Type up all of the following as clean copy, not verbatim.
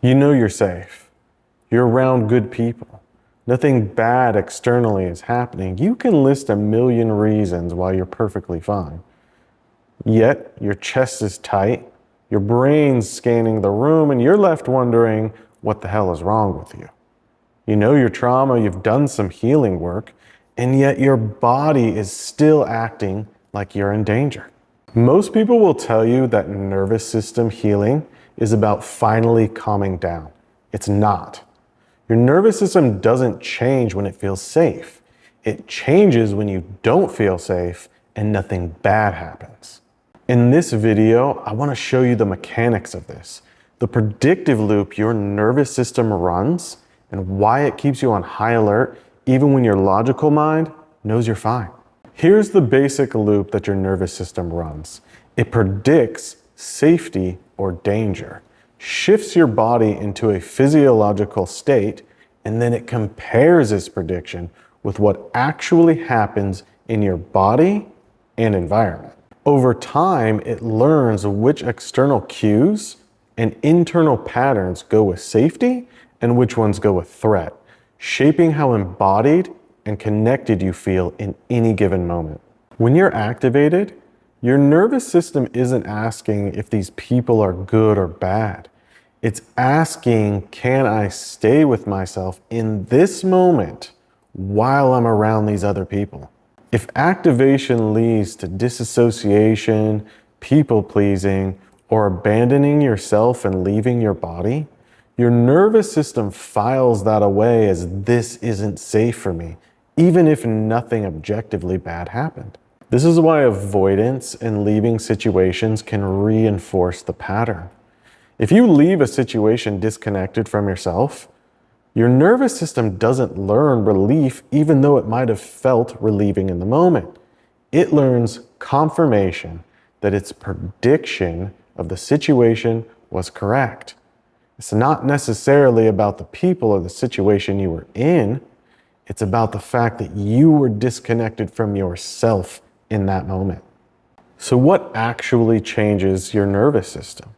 You know you're safe. You're around good people. Nothing bad externally is happening. You can list a million reasons why you're perfectly fine. Yet your chest is tight, your brain's scanning the room, and you're left wondering what the hell is wrong with you. You know your trauma, you've done some healing work, and yet your body is still acting like you're in danger. Most people will tell you that nervous system healing is about finally calming down. It's not. Your nervous system doesn't change when it feels safe. It changes when you don't feel safe and nothing bad happens. In this video, I want to show you the mechanics of this, the predictive loop your nervous system runs, and why it keeps you on high alert even when your logical mind knows you're fine. Here's the basic loop that your nervous system runs. It predicts safety or danger, shifts your body into a physiological state, and then it compares its prediction with what actually happens in your body and environment. Over time, it learns which external cues and internal patterns go with safety and which ones go with threat, shaping how embodied and connected you feel in any given moment. When you're activated, your nervous system isn't asking if these people are good or bad. It's asking, can I stay with myself in this moment while I'm around these other people? If activation leads to disassociation, people pleasing, or abandoning yourself and leaving your body, your nervous system files that away as this isn't safe for me, even if nothing objectively bad happened. This is why avoidance and leaving situations can reinforce the pattern. If you leave a situation disconnected from yourself, your nervous system doesn't learn relief even though it might have felt relieving in the moment. It learns confirmation that its prediction of the situation was correct. It's not necessarily about the people or the situation you were in. It's about the fact that you were disconnected from yourself in that moment. So what actually changes your nervous system?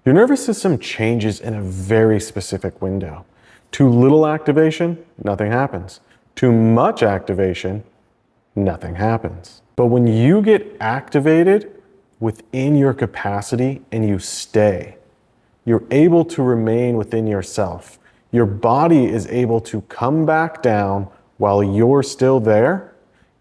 Your nervous system changes in a very specific window. Too little activation, nothing happens. Too much activation, nothing happens. But when you get activated within your capacity and you stay, you're able to remain within yourself. Your body is able to come back down while you're still there.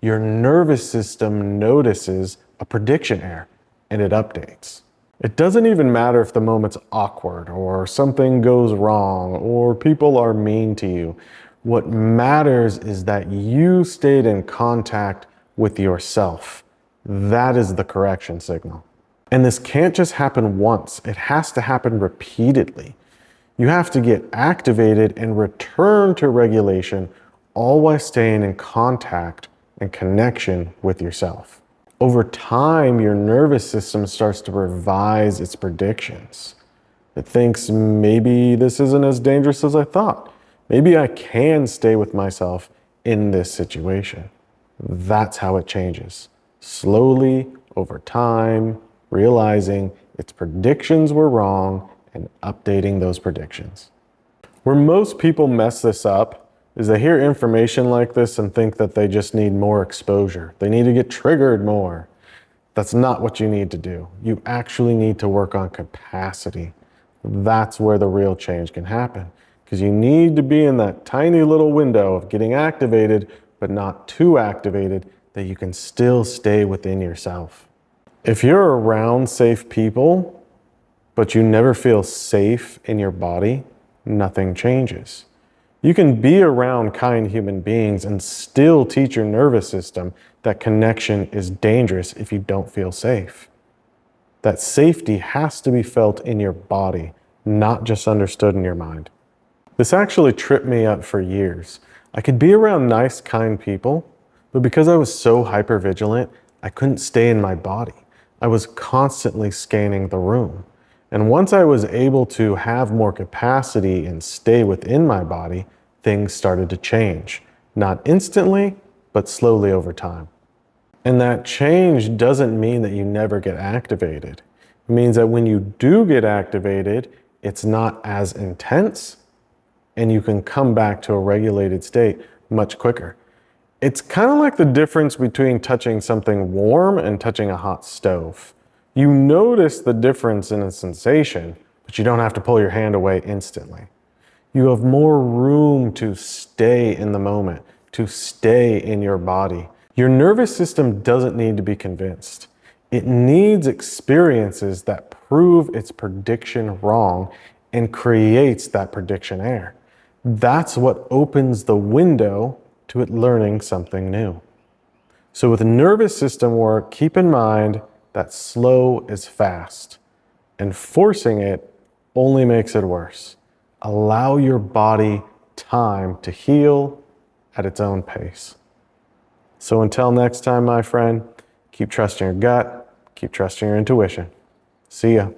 Your nervous system notices a prediction error and it updates. It doesn't even matter if the moment's awkward or something goes wrong or people are mean to you. What matters is that you stayed in contact with yourself. That is the correction signal. And this can't just happen once. It has to happen repeatedly. You have to get activated and return to regulation, all while staying in contact and connection with yourself. Over time, your nervous system starts to revise its predictions. It thinks, maybe this isn't as dangerous as I thought. Maybe I can stay with myself in this situation. That's how it changes. Slowly, over time, realizing its predictions were wrong and updating those predictions. Where most people mess this up is they hear information like this and think that they just need more exposure. They need to get triggered more. That's not what you need to do. You actually need to work on capacity. That's where the real change can happen, because you need to be in that tiny little window of getting activated, but not too activated that you can still stay within yourself. If you're around safe people, but you never feel safe in your body, nothing changes. You can be around kind human beings and still teach your nervous system that connection is dangerous if you don't feel safe. That safety has to be felt in your body, not just understood in your mind. This actually tripped me up for years. I could be around nice, kind people, but because I was so hypervigilant, I couldn't stay in my body. I was constantly scanning the room. And once I was able to have more capacity and stay within my body, things started to change. Not instantly, but slowly over time. And that change doesn't mean that you never get activated. It means that when you do get activated, it's not as intense, and you can come back to a regulated state much quicker. It's kind of like the difference between touching something warm and touching a hot stove. You notice the difference in a sensation, but you don't have to pull your hand away instantly. You have more room to stay in the moment, to stay in your body. Your nervous system doesn't need to be convinced. It needs experiences that prove its prediction wrong and creates that prediction error. That's what opens the window to it learning something new. So with nervous system work, keep in mind that slow is fast, and forcing it only makes it worse. Allow your body time to heal at its own pace. So until next time, my friend, keep trusting your gut, keep trusting your intuition. See ya.